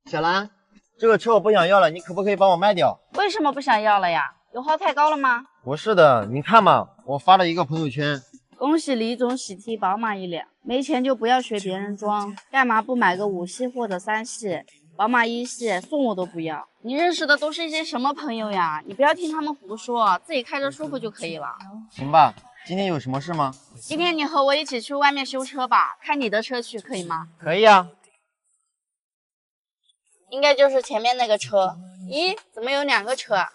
小兰，这个车我不想要了，你可不可以帮我卖掉？为什么不想要了呀？油耗太高了吗？不是的，你看嘛，我发了一个朋友圈。恭喜李总喜提宝马一辆，没钱就不要学别人装，干嘛不买个5系或者3系？宝马1系送我都不要。你认识的都是一些什么朋友呀？你不要听他们胡说，自己开着舒服就可以了。行吧，今天有什么事吗？今天你和我一起去外面修车吧，开你的车去可以吗？可以啊。应该就是前面那个车。咦，怎么有2个车啊？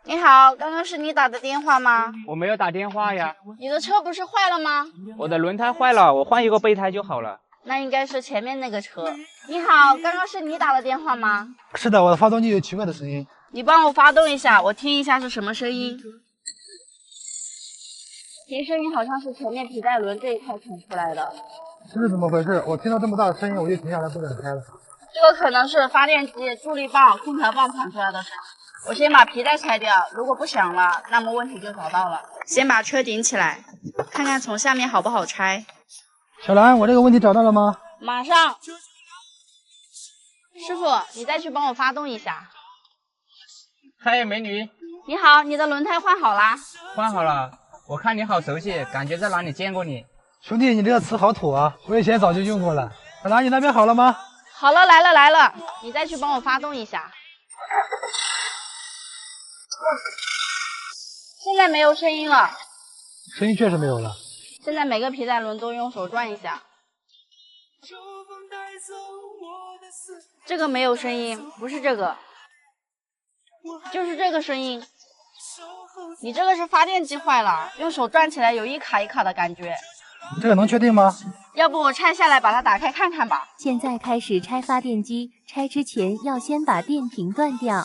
你好，刚刚是你打的电话吗？我没有打电话呀。你的车不是坏了吗？我的轮胎坏了，我换一个备胎就好了。那应该是前面那个车。你好，刚刚是你打的电话吗？是的，我的发动机有奇怪的声音。你帮我发动一下，我听一下是什么声音。听声音好像是前面皮带轮这一块传出来的。这是怎么回事？我听到这么大的声音，我就停下来不敢开了。这个可能是发电机、助力泵、空调泵传出来的声音。我先把皮带拆掉，如果不响了，那么问题就找到了。先把车顶起来，看看从下面好不好拆。小兰，我这个问题找到了吗？马上。师傅，你再去帮我发动一下。嗨，美女。你好，你的轮胎换好啦？换好了。我看你好熟悉，感觉在哪里见过你。兄弟，你这个词好土啊！我以前早就用过了。小兰，你那边好了吗？好了，来了来了，你再去帮我发动一下。现在没有声音了。声音确实没有了。现在每个皮带轮都用手转一下。这个没有声音，不是这个，就是这个声音。你这个是发电机坏了，用手转起来有一卡一卡的感觉。这个能确定吗？要不我拆下来把它打开看看吧。现在开始拆发电机，拆之前要先把电瓶断掉。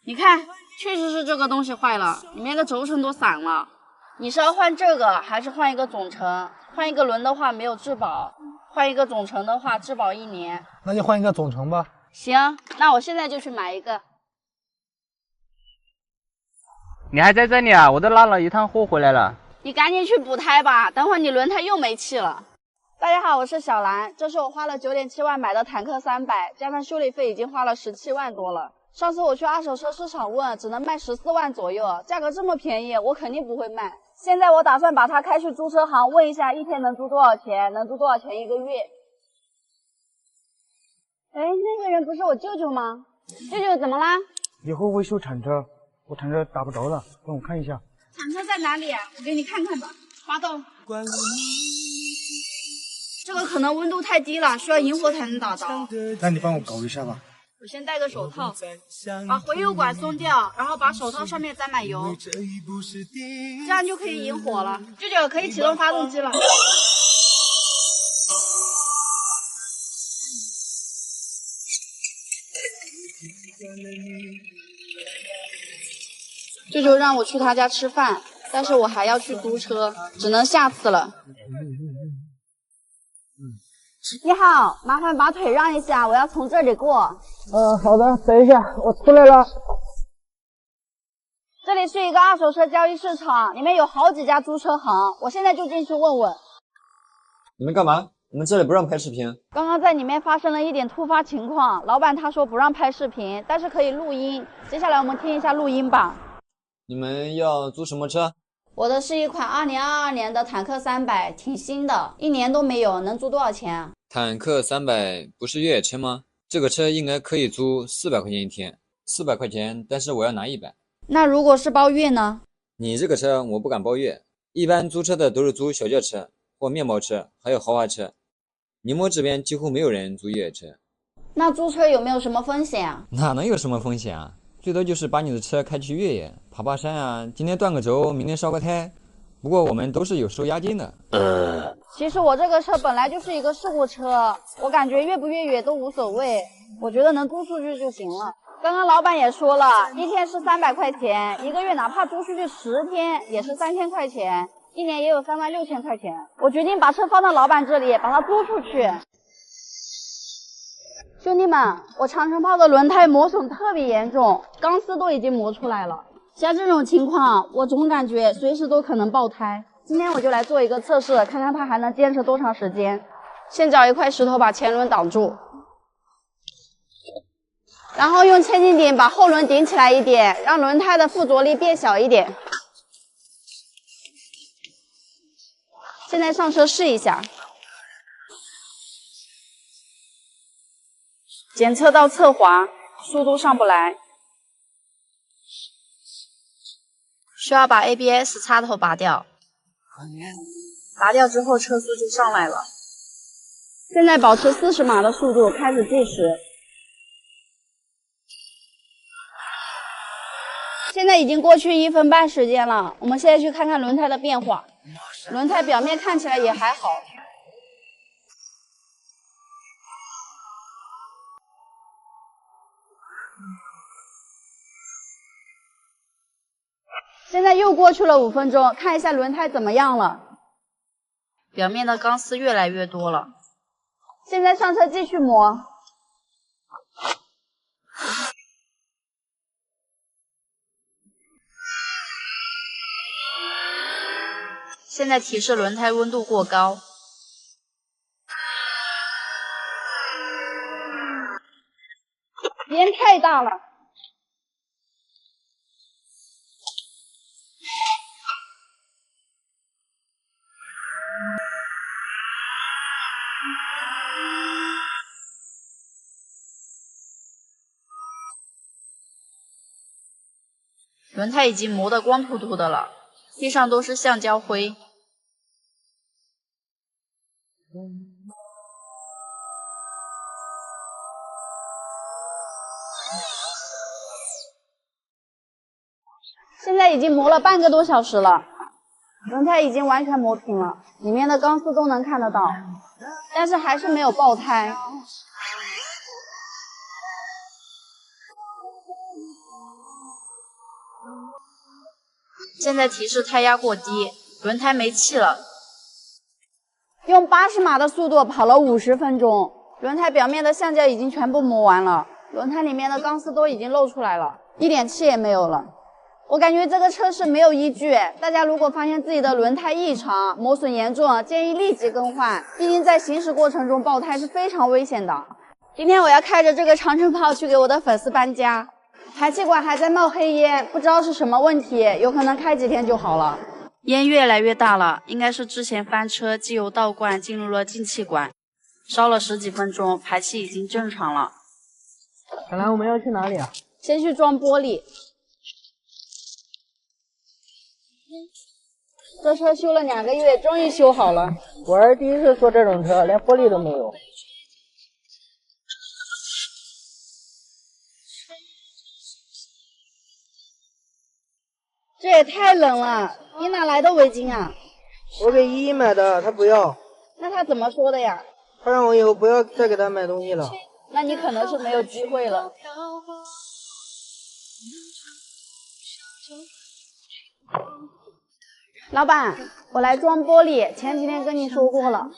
你看，确实是这个东西坏了，里面的轴承都散了。你是要换这个，还是换一个总成？换一个轮的话没有质保，换一个总成的话质保1年。那就换一个总成吧。行，那我现在就去买一个。你还在这里啊？我都拉了一趟货回来了。你赶紧去补胎吧，等会儿你轮胎又没气了。大家好，我是小兰，这是我花了9.7万买的坦克300，加上修理费已经花了17万多了。上次我去二手车市场问，只能卖14万左右，价格这么便宜，我肯定不会卖。现在我打算把它开去租车行，问一下一天能租多少钱，能租多少钱1个月。哎，那个人不是我舅舅吗？舅舅怎么啦？以后会修铲车，我铲车打不着了，帮我看一下。铲车在哪里啊？我给你看看吧。发动。这个可能温度太低了，需要引火才能打着。那你帮我搞一下吧。我先戴个手套，把回油管松掉，然后把手套上面沾满油，这样就可以引火了。舅舅可以启动发动机了。舅舅让我去他家吃饭，但是我还要去租车，只能下次了。你好，麻烦把腿让一下，我要从这里过。好的，等一下，我出来了。这里是一个二手车交易市场，里面有好几家租车行，我现在就进去问问。你们干嘛？我们这里不让拍视频。刚刚在里面发生了一点突发情况，老板他说不让拍视频，但是可以录音。接下来我们听一下录音吧。你们要租什么车？我的是一款2022年的坦克300，挺新的，1年都没有，能租多少钱啊？坦克300不是越野车吗？这个车应该可以租400块钱一天，400块钱，但是我要拿100。那如果是包月呢？你这个车我不敢包月，一般租车的都是租小轿车或面包车，还有豪华车。宁波这边几乎没有人租越野车。那租车有没有什么风险啊？哪能有什么风险啊？最多就是把你的车开去越野，爬爬山啊，今天断个轴，明天烧个胎。不过我们都是有收押金的。其实我这个车本来就是一个事故车，我感觉越不越野都无所谓，我觉得能租出去就行了。刚刚老板也说了，一天是300块钱，1个月哪怕租出去10天也是3000块钱，1年也有36000块钱。我决定把车放到老板这里，把它租出去。兄弟们，我长城炮的轮胎磨损特别严重，钢丝都已经磨出来了。像这种情况，我总感觉随时都可能爆胎。今天我就来做一个测试，看看它还能坚持多长时间。先找一块石头把前轮挡住，然后用千斤顶把后轮顶起来一点，让轮胎的附着力变小一点。现在上车试一下，检测到侧滑，速度上不来，需要把 ABS 插头拔掉。拔掉之后车速就上来了。现在保持40码的速度开始计时。现在已经过去1分半时间了，我们现在去看看轮胎的变化。轮胎表面看起来也还好。现在又过去了5分钟，看一下轮胎怎么样了。表面的钢丝越来越多了。现在上车继续磨。现在提示轮胎温度过高。烟太大了。轮胎已经磨得光秃秃的了，地上都是橡胶灰。现在已经磨了半个多小时了，轮胎已经完全磨平了，里面的钢丝都能看得到，但是还是没有爆胎。现在提示胎压过低，轮胎没气了。用80码的速度跑了50分钟，轮胎表面的橡胶已经全部磨完了，轮胎里面的钢丝都已经露出来了，一点气也没有了。我感觉这个测试没有依据，大家如果发现自己的轮胎异常、磨损严重，建议立即更换，毕竟在行驶过程中爆胎是非常危险的。今天我要开着这个长城炮去给我的粉丝搬家。排气管还在冒黑烟，不知道是什么问题，有可能开几天就好了。烟越来越大了，应该是之前翻车，机油倒灌进入了进气管，烧了10几分钟，排气已经正常了。小兰，我们要去哪里啊？先去装玻璃。这车修了2个月，终于修好了。我儿第一次坐这种车，连玻璃都没有。这也太冷了，你哪来的围巾啊？我给依依买的，她不要。那他怎么说的呀？她让我以后不要再给她买东西了。那你可能是没有机会了。老板，我来装玻璃，前几天跟你说过了。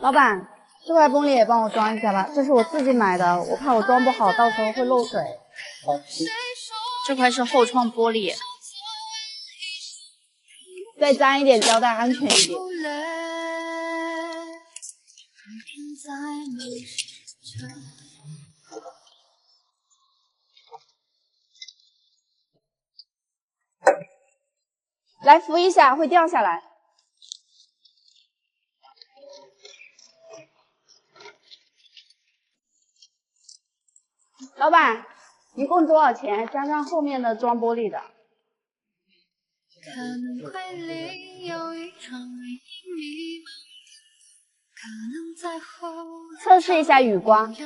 老板，这块玻璃也帮我装一下吧，这是我自己买的，我怕我装不好，到时候会漏水。这块是后窗玻璃，再粘一点胶带，安全一点。来扶一下，会掉下来。老板，一共多少钱？加上后面的装玻璃的。测试一下雨刮。有声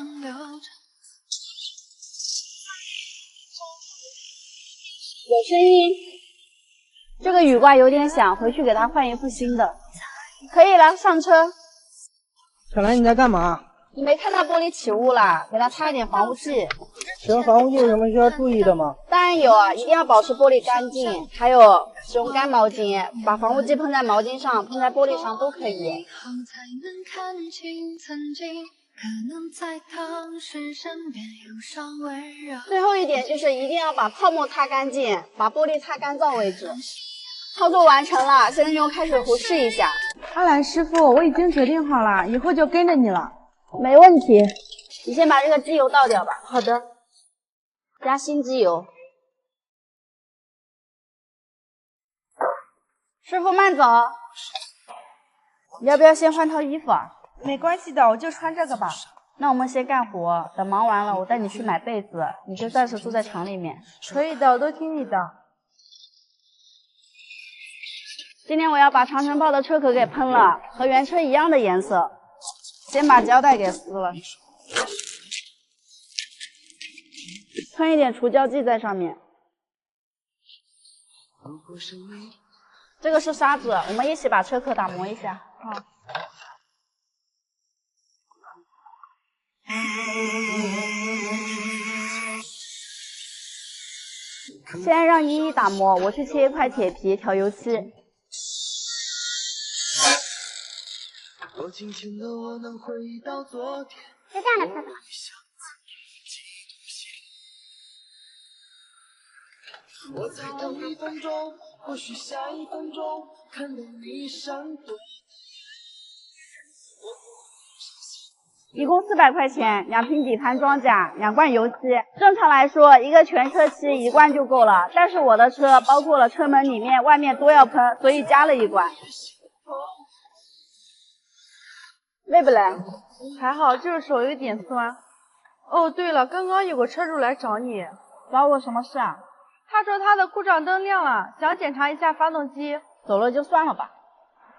音，这个雨刮有点响，回去给他换一副新的。可以了，上车。小兰，你在干嘛？你没看到玻璃起雾啦？给它擦一点防雾剂。使用防雾剂有什么需要注意的吗？当然有啊，一定要保持玻璃干净，还有使用干毛巾，把防雾剂喷在毛巾上，喷在玻璃上都可以。最后一点就是一定要把泡沫擦干净，把玻璃擦干燥为止。操作完成了，现在用开水壶试一下。阿兰师傅，我已经决定好了，以后就跟着你了。没问题，你先把这个机油倒掉吧。好的。加新机油。师傅慢走。你要不要先换套衣服啊？没关系的，我就穿这个吧。那我们先干活，等忙完了我带你去买被子，你就暂时住在厂里面。可以的，我都听你的。今天我要把长城炮的车壳给喷了，和原车一样的颜色。先把胶带给撕了，喷一点除胶剂在上面。这个是沙子，我们一起把车壳打磨一下。好。先让依依打磨，我去切一块铁皮调油漆。是这样的车子吗？我在等一分钟，或许下一分钟看到你闪躲。一共400块钱，2瓶底盘装甲，2罐油漆。正常来说，一个全车漆1罐就够了，但是我的车包括了车门里面、外面都要喷，所以加了1罐。累不累？还好，就是手有点酸。哦，对了，刚刚有个车主来找你，找我什么事啊？他说他的故障灯亮了，想检查一下发动机。走了就算了吧。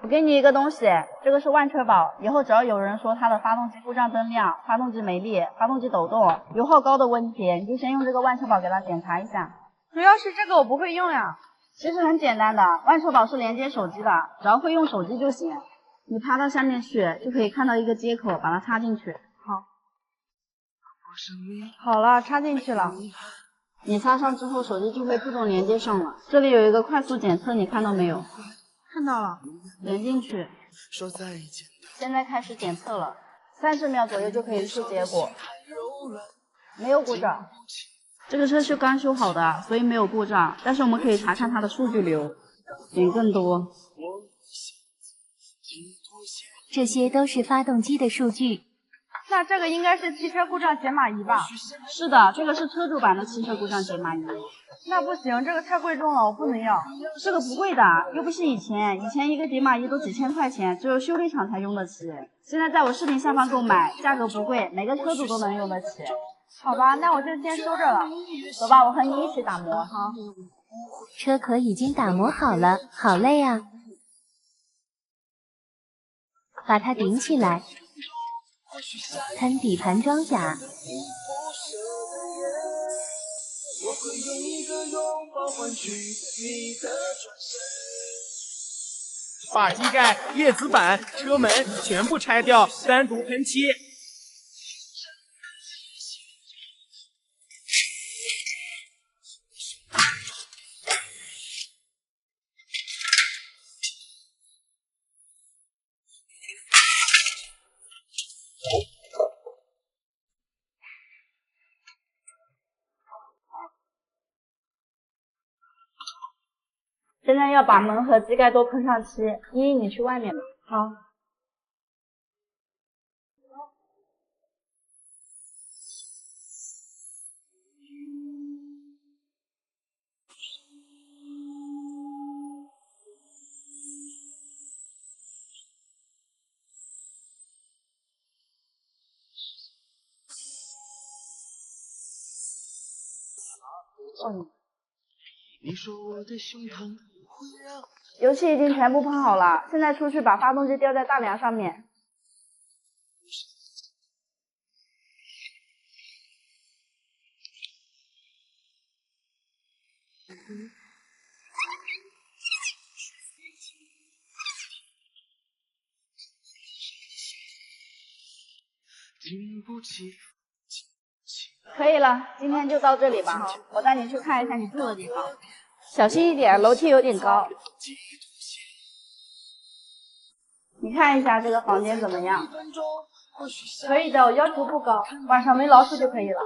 我给你一个东西，这个是万车宝，以后只要有人说他的发动机故障灯亮、发动机没力、发动机抖动、油耗高的问题，你就先用这个万车宝给他检查一下。主要是这个我不会用呀。其实很简单的，万车宝是连接手机的，只要会用手机就行。你趴到下面去，就可以看到一个接口，把它插进去。好。好了，插进去了。你插上之后，手机就会自动连接上了。这里有一个快速检测，你看到没有？看到了。连进去。现在开始检测了，30秒左右就可以出结果。没有故障。这个车是刚修好的，所以没有故障。但是我们可以查看它的数据流，点更多。这些都是发动机的数据。那这个应该是汽车故障解码仪吧？是的，这个是车主版的汽车故障解码仪。那不行，这个太贵重了，我不能要。这个不贵的，又不是以前一个解码仪都几千块钱，只有修理厂才用得起。现在在我视频下方购买，价格不贵，每个车主都能用得起。好吧，那我就先收着了。走吧，我和你一起打磨。好。车壳已经打磨好了，好累啊！把它顶起来，喷底盘装甲。把机盖、叶子板、车门全部拆掉，单独喷漆。现在要把门和机盖都喷上漆，依依你去外面吧。好。油漆已经全部喷好了，现在出去把发动机吊在大梁上面。可以了，今天就到这里吧。我带你去看一下你住的地方，小心一点，楼梯有点高。你看一下这个房间怎么样？可以的，我要求不高，晚上没老鼠就可以了。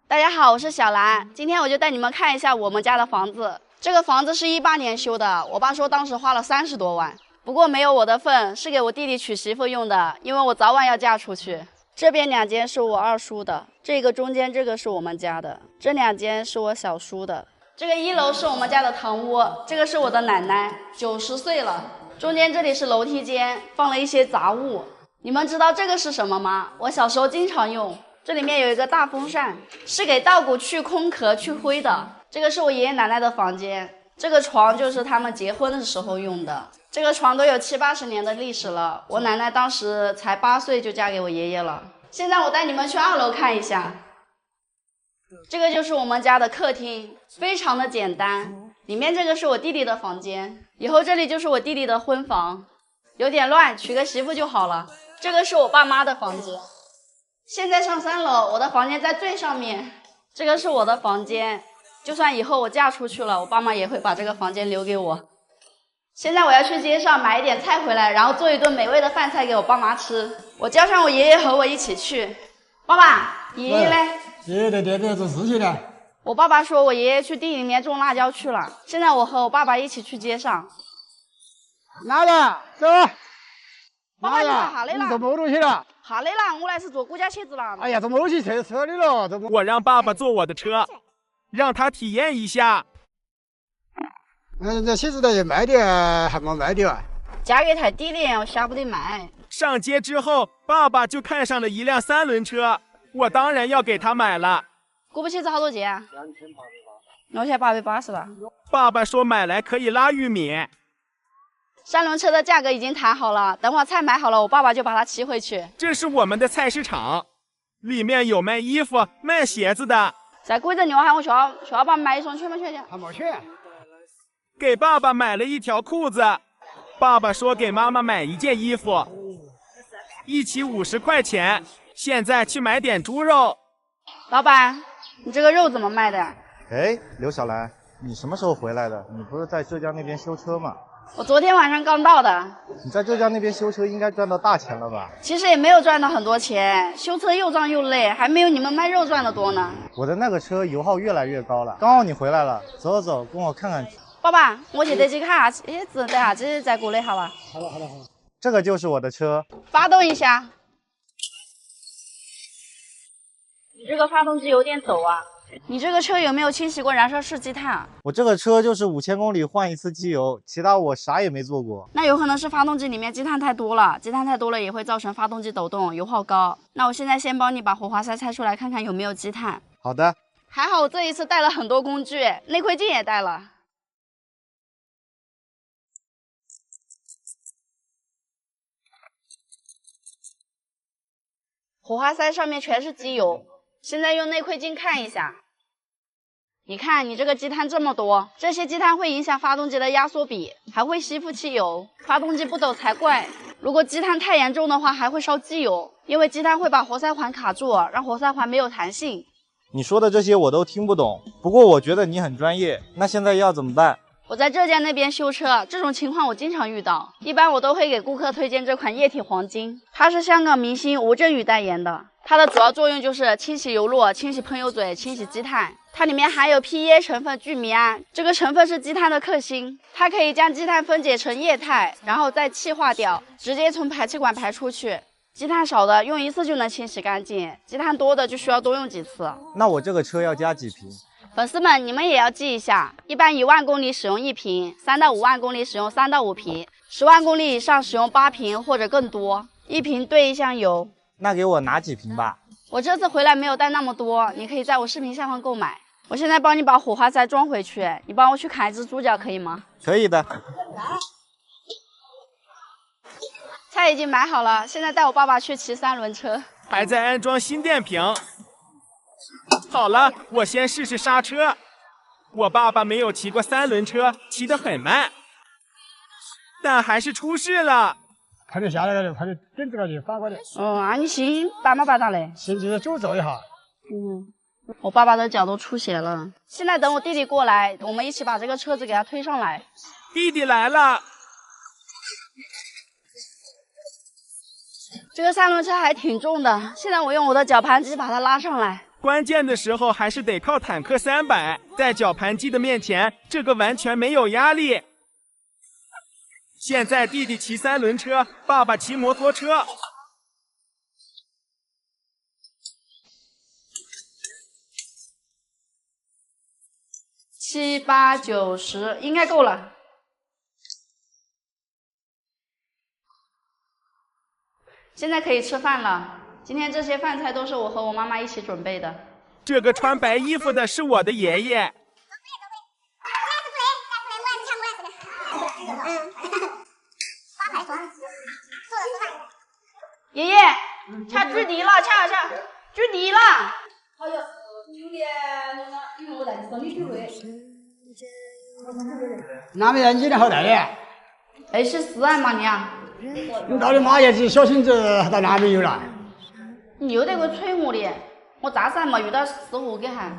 大家好，我是小兰，今天我就带你们看一下我们家的房子。这个房子是18年修的，我爸说当时花了30多万，不过没有我的份，是给我弟弟娶媳妇用的，因为我早晚要嫁出去。这边2间是我二叔的，这个中间这个是我们家的，这2间是我小叔的。这个1楼是我们家的堂屋，这个是我的奶奶，90岁了。中间这里是楼梯间，放了一些杂物。你们知道这个是什么吗？我小时候经常用。这里面有一个大风扇，是给稻谷去空壳、去灰的。这个是我爷爷奶奶的房间，这个床就是他们结婚的时候用的。这个床都有70、80年的历史了，我奶奶当时才8岁就嫁给我爷爷了。现在我带你们去2楼看一下，这个就是我们家的客厅，非常的简单。里面这个是我弟弟的房间，以后这里就是我弟弟的婚房，有点乱，娶个媳妇就好了。这个是我爸妈的房间。现在上3楼，我的房间在最上面，这个是我的房间，就算以后我嫁出去了，我爸妈也会把这个房间留给我。现在我要去街上买一点菜回来，然后做一顿美味的饭菜给我爸妈吃。我叫上我爷爷和我一起去。爸爸，爷爷嘞？爷爷在店里做事去了。我爸爸说我爷爷去地里面种辣椒去了。现在我和我爸爸一起去街上。哪了？走。爸爸，你干啥来了？你做么东西了？啥来了？我来是坐顾家车子了。哎呀，做么东西车里了？我让爸爸坐我的车，让他体验一下。这车子的卖的还没卖的啊？价格太低廉，我下不得卖。上街之后，爸爸就看上了一辆3轮车，我当然要给他买了。顾不起子好多钱？2880了。爸爸说买来可以拉玉米。3轮车的价格已经谈好了，等会儿菜买好了，我爸爸就把它骑回去。这是我们的菜市场，里面有卖衣服、卖鞋子的。再过一阵，你喊我需要把买一双去吗？去？还没去。给爸爸买了一条裤子，爸爸说给妈妈买一件衣服，一起50块钱。现在去买点猪肉。老板，你这个肉怎么卖的？哎，刘小兰，你什么时候回来的？你不是在浙江那边修车吗？我昨天晚上刚到的。你在浙江那边修车应该赚到大钱了吧？其实也没有赚到很多钱，修车又脏又累，还没有你们卖肉赚的多呢。我的那个车油耗越来越高了。刚好你回来了，走走走，跟我看看。爸爸，我去得去看下车子，等下子再过来好吧？好了。这个就是我的车。发动一下。你这个发动机有点抖啊。你这个车有没有清洗过燃烧室积碳啊？我这个车就是5000公里换一次机油，其他我啥也没做过。那有可能是发动机里面积碳太多了，积碳太多了也会造成发动机抖动，油耗高。那我现在先帮你把火花塞拆出来，看看有没有积碳。好的。还好我这一次带了很多工具，内窥镜也带了。火花塞上面全是机油，现在用内窥镜看一下。你看你这个积碳这么多，这些积碳会影响发动机的压缩比，还会吸附汽油，发动机不抖才怪。如果积碳太严重的话，还会烧机油，因为积碳会把活塞环卡住，让活塞环没有弹性。你说的这些我都听不懂，不过我觉得你很专业。那现在要怎么办？我在浙江那边修车，这种情况我经常遇到。一般我都会给顾客推荐这款液体黄金，它是香港明星吴镇宇代言的。它的主要作用就是清洗油路、清洗喷油嘴、清洗积碳。它里面含有 PEA 成分聚醚胺，这个成分是积碳的克星，它可以将积碳分解成液态，然后再气化掉，直接从排气管排出去。积碳少的用一次就能清洗干净，积碳多的就需要多用几次。那我这个车要加几瓶？粉丝们，你们也要记一下，一般1万公里使用1瓶，3到5万公里使用3到5瓶，10万公里以上使用8瓶或者更多，1瓶兑1箱油。那给我拿几瓶吧。我这次回来没有带那么多，你可以在我视频下方购买。我现在帮你把火花塞装回去，你帮我去砍一只猪脚可以吗？可以的。菜已经买好了，现在带我爸爸去骑3轮车。还在安装心电瓶。好了，我先试试刹车。我爸爸没有骑过3轮车，骑得很慢，但还是出事了。快点下来了，快点顶这个去，反过来。哦，那你心大没大大嘞？心就是走走一下。我爸爸的脚都出血了。现在等我弟弟过来，我们一起把这个车子给他推上来。弟弟来了。这个三轮车还挺重的，现在我用我的绞盘机把它拉上来。关键的时候还是得靠坦克300，在绞盘机的面前，这个完全没有压力。现在弟弟骑3轮车，爸爸骑摩托车。7、8、9、10应该够了。现在可以吃饭了。今天这些饭菜都是我和我妈妈一起准备的。这个穿白衣服的是我的爷爷。爷爷，掐锯笛了，掐，锯笛了。好像有点因为我在生理体会。那边你的好大的？24啊，妈娘。你到底马爷子小心子到哪边有了？你又得个催我的，我暂时还没遇到事务给还。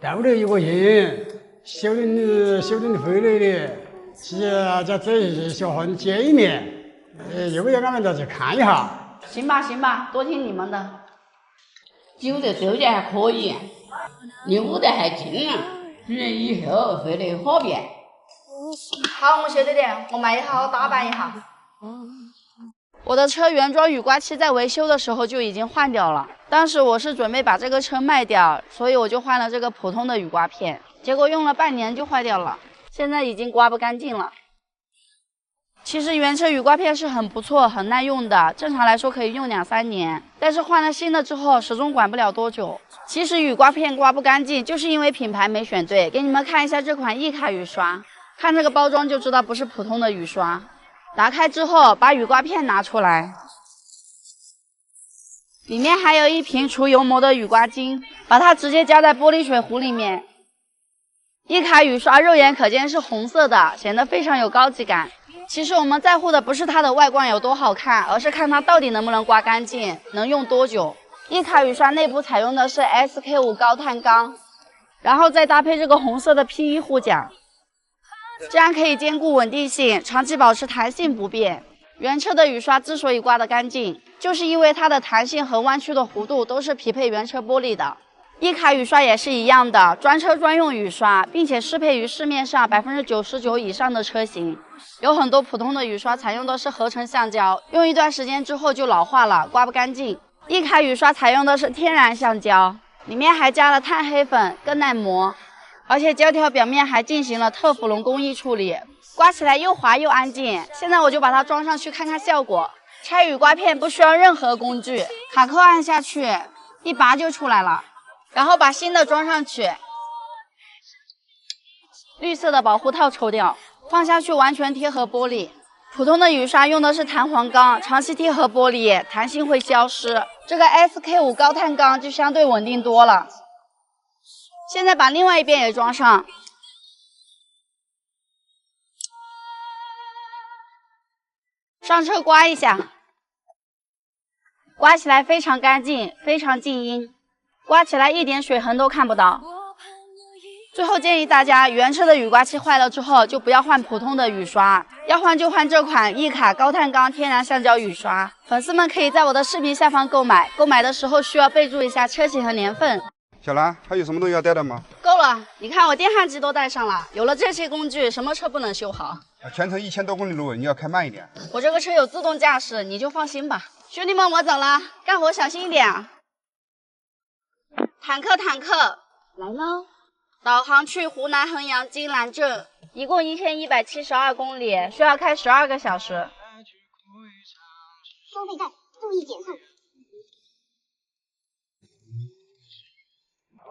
在屋头一个人，修订回来的，是在这小混见一面，要不要俺们到去看一下？行吧，多听你们的。酒的周家还可以，离屋的还近啊，主人以后会得方便。好，我晓得的，我们也好好打扮一下。我的车原装雨刮器在维修的时候就已经换掉了，当时我是准备把这个车卖掉，所以我就换了这个普通的雨刮片，结果用了半年就坏掉了，现在已经刮不干净了。其实原车雨刮片是很不错、很耐用的，正常来说可以用2、3年，但是换了新的之后始终管不了多久。其实雨刮片刮不干净，就是因为品牌没选对。给你们看一下这款易卡雨刷，看这个包装就知道不是普通的雨刷。打开之后，把雨刮片拿出来，里面还有一瓶除油膜的雨刮精，把它直接加在玻璃水壶里面。易卡雨刷肉眼可见是红色的，显得非常有高级感。其实我们在乎的不是它的外观有多好看，而是看它到底能不能刮干净，能用多久。易卡雨刷内部采用的是 SK5 高碳钢，然后再搭配这个红色的 P1 护甲。这样可以兼顾稳定性，长期保持弹性不变。原车的雨刷之所以刮得干净，就是因为它的弹性和弯曲的弧度都是匹配原车玻璃的。易卡雨刷也是一样的，专车专用雨刷，并且适配于市面上99%以上的车型。有很多普通的雨刷采用的是合成橡胶，用一段时间之后就老化了，刮不干净。易卡雨刷采用的是天然橡胶，里面还加了碳黑粉，更耐磨。而且胶条表面还进行了特氟龙工艺处理，刮起来又滑又安静。现在我就把它装上去看看效果。拆雨刮片不需要任何工具，卡扣按下去，一拔就出来了。然后把新的装上去，绿色的保护套抽掉，放下去完全贴合玻璃。普通的雨刷用的是弹簧钢，长期贴合玻璃，弹性会消失。这个 SK5 高碳钢就相对稳定多了。现在把另外一边也装上，上车刮一下，刮起来非常干净，非常静音，刮起来一点水痕都看不到。最后建议大家，原车的雨刮器坏了之后，就不要换普通的雨刷，要换就换这款易卡高碳钢天然橡胶雨刷。粉丝们可以在我的视频下方购买，购买的时候需要备注一下车型和年份。小兰，还有什么东西要带的吗？够了，你看我电焊机都带上了，有了这些工具，什么车不能修好？全程1000多公里路，你要开慢一点。我这个车有自动驾驶，你就放心吧。兄弟们，我走了，干活小心一点啊！坦克，来喽！导航去湖南衡阳金兰镇，一共1172公里，需要开12个小时。收费站，注意减速。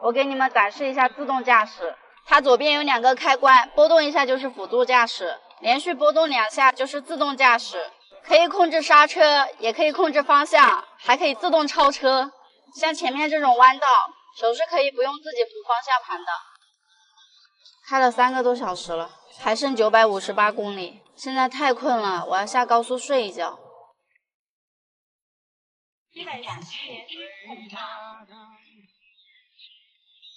我给你们展示一下自动驾驶，它左边有2个开关，拨动一下就是辅助驾驶，连续拨动2下就是自动驾驶，可以控制刹车，也可以控制方向，还可以自动超车。像前面这种弯道，手是可以不用自己扶方向盘的。开了3个多小时了，还剩958公里，现在太困了，我要下高速睡一觉。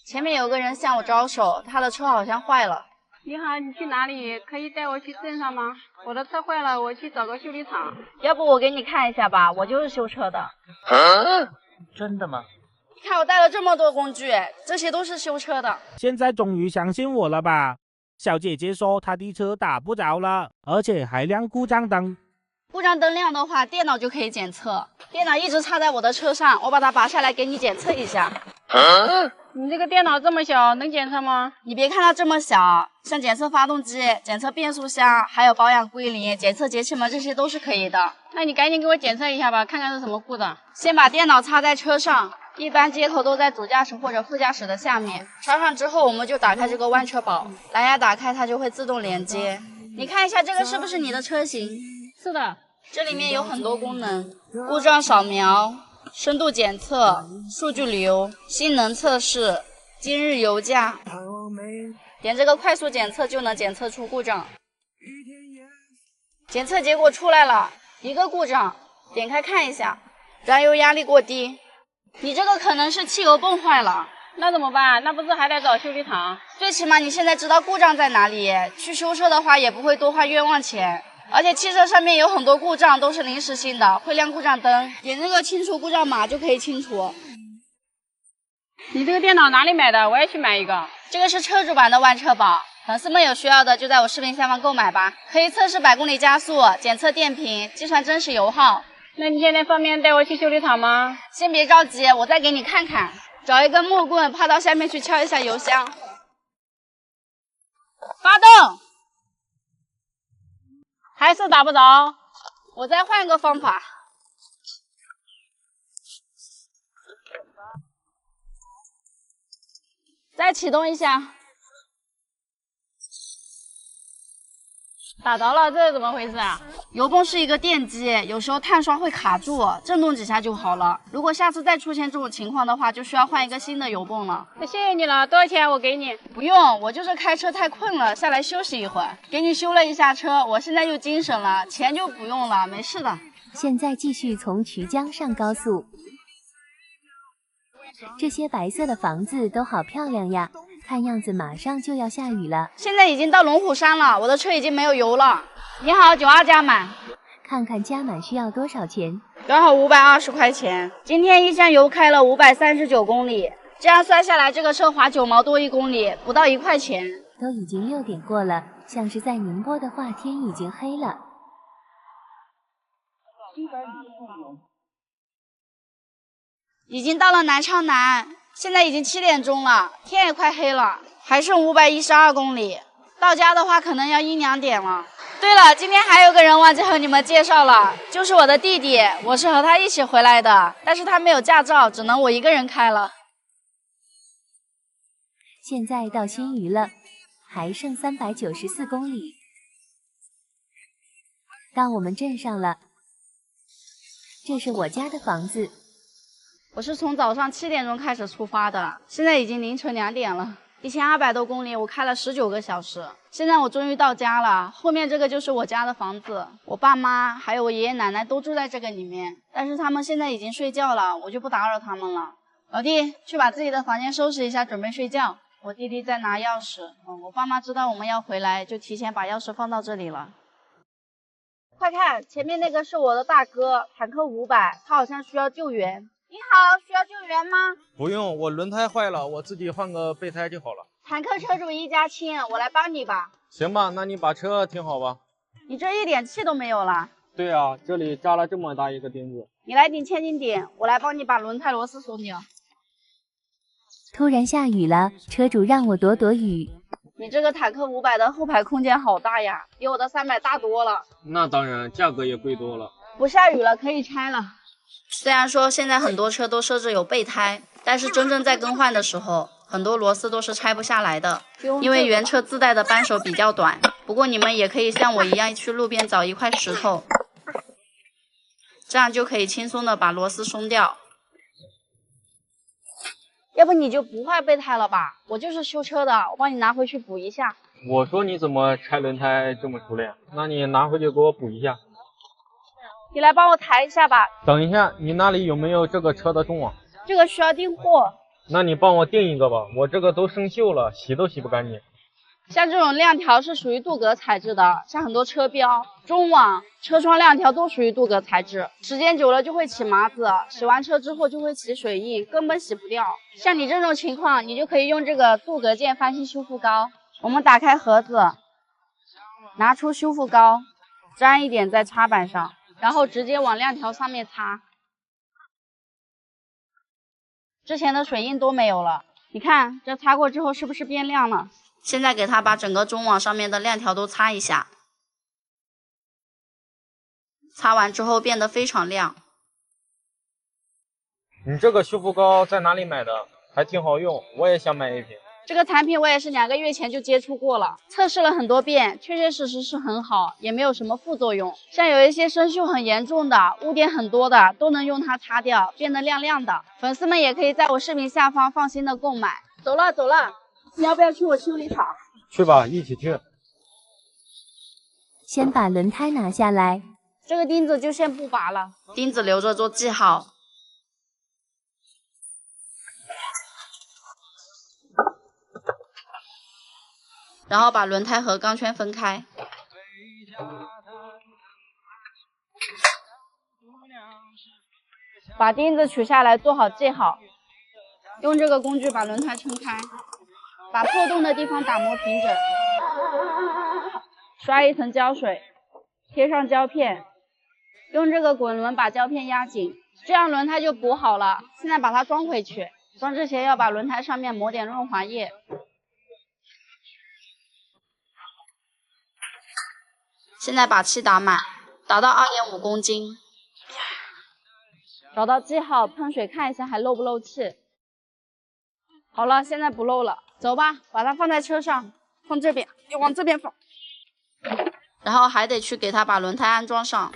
前面有个人向我招手，他的车好像坏了。你好，你去哪里？可以带我去镇上吗？我的车坏了，我去找个修理厂。要不我给你看一下吧，我就是修车的。真的吗？你看我带了这么多工具，这些都是修车的。现在终于相信我了吧？小姐姐说她的车打不着了，而且还亮故障灯。故障灯亮的话，电脑就可以检测。电脑一直插在我的车上，我把它拔下来给你检测一下。你这个电脑这么小，能检测吗？你别看它这么小，像检测发动机、检测变速箱，还有保养归零、检测节气门，这些都是可以的。那你赶紧给我检测一下吧，看看是什么故障。先把电脑插在车上，一般接头都在主驾驶或者副驾驶的下面。插上之后，我们就打开这个万车宝，蓝牙打开它就会自动连接。你看一下这个是不是你的车型？是的，这里面有很多功能，故障扫描、深度检测、数据流、性能测试、今日油价。点这个快速检测就能检测出故障。检测结果出来了，一个故障，点开看一下，燃油压力过低。你这个可能是汽油泵坏了。那怎么办？那不是还得找修理厂？最起码你现在知道故障在哪里，去修车的话也不会多花冤枉钱。而且汽车上面有很多故障都是临时性的，会亮故障灯，点这个清除故障码就可以清除。你这个电脑哪里买的？我也去买一个。这个是车主版的万车宝，粉丝们有需要的就在我视频下方购买吧。可以测试100公里加速，检测电瓶，计算真实油耗。那你现在方便带我去修理厂吗？先别着急，我再给你看看。找一根木棍，趴到下面去敲一下油箱。发动。还是打不着，我再换个方法。再启动一下。打着了，这是怎么回事啊？油泵是一个电机，有时候碳刷会卡住，震动几下就好了。如果下次再出现这种情况的话，就需要换一个新的油泵了。那谢谢你了，多少钱我给你？不用，我就是开车太困了，下来休息一会儿。给你修了一下车，我现在又精神了，钱就不用了，没事的。现在继续从衢江上高速。这些白色的房子都好漂亮呀，看样子马上就要下雨了。现在已经到龙虎山了，我的车已经没有油了。你好，92加满。看看加满需要多少钱？刚好520块钱。今天一箱油开了539公里，这样算下来，这个车花9毛多1公里，不到1块钱。都已经6点过了，像是在宁波的话，天已经黑了。已经到了南昌南，现在已经7点钟了，天也快黑了，还剩512公里。到家的话可能要1、2点了。对了，今天还有个人忘记和你们介绍了，就是我的弟弟，我是和他一起回来的，但是他没有驾照，只能我一个人开了。现在到新余了，还剩394公里，到我们镇上了。这是我家的房子。我是从早上7点钟开始出发的，现在已经凌晨2点了，1200多公里，我开了19个小时。现在我终于到家了，后面这个就是我家的房子，我爸妈还有我爷爷奶奶都住在这个里面，但是他们现在已经睡觉了，我就不打扰他们了。老弟，去把自己的房间收拾一下，准备睡觉。我弟弟在拿钥匙，我爸妈知道我们要回来，就提前把钥匙放到这里了。快看，前面那个是我的大哥，坦克500，他好像需要救援。你好，需要救援吗？不用，我轮胎坏了，我自己换个备胎就好了。坦克车主一家亲，我来帮你吧。行吧，那你把车停好吧。你这一点气都没有了。对啊，这里扎了这么大一个钉子。你来顶千斤顶，我来帮你把轮胎螺丝松掉。突然下雨了，车主让我躲躲雨。你这个坦克500的后排空间好大呀，比我的300大多了。那当然，价格也贵多了。不下雨了，可以拆了。虽然说现在很多车都设置有备胎，但是真正在更换的时候，很多螺丝都是拆不下来的，因为原车自带的扳手比较短。不过你们也可以像我一样去路边找一块石头，这样就可以轻松的把螺丝松掉。要不你就不换备胎了吧？我就是修车的，我帮你拿回去补一下。我说你怎么拆轮胎这么熟练？那你拿回去给我补一下。你来帮我抬一下吧。等一下，你那里有没有这个车的中网？这个需要订货。那你帮我订一个吧，我这个都生锈了，洗都洗不干净。像这种亮条是属于镀铬材质的，像很多车标、中网、车窗亮条都属于镀铬材质，时间久了就会起麻子，洗完车之后就会起水印，根本洗不掉。像你这种情况，你就可以用这个镀铬件翻新修复膏。我们打开盒子，拿出修复膏，沾一点在擦板上，然后直接往亮条上面擦。之前的水印都没有了，你看这擦过之后是不是变亮了？现在给它把整个中网上面的亮条都擦一下，擦完之后变得非常亮。你这个修复膏在哪里买的？还挺好用，我也想买一瓶。这个产品我也是2个月前就接触过了，测试了很多遍，确确实实是很好，也没有什么副作用。像有一些生锈很严重的、污点很多的，都能用它擦掉，变得亮亮的。粉丝们也可以在我视频下方放心的购买。走了，你要不要去我修理厂？去吧，一起去。先把轮胎拿下来，这个钉子就先不拔了，钉子留着做记号。然后把轮胎和钢圈分开。把钉子取下来做好记号，用这个工具把轮胎撑开，把破洞的地方打磨平整，刷一层胶水，贴上胶片，用这个滚轮把胶片压紧，这样轮胎就补好了。现在把它装回去，装之前要把轮胎上面抹点润滑液。现在把气打满，达到2.5公斤。找到记号，喷水看一下还漏不漏气。好了，现在不漏了，走吧，把它放在车上，放这边，你往这边放。然后还得去给它把轮胎安装上。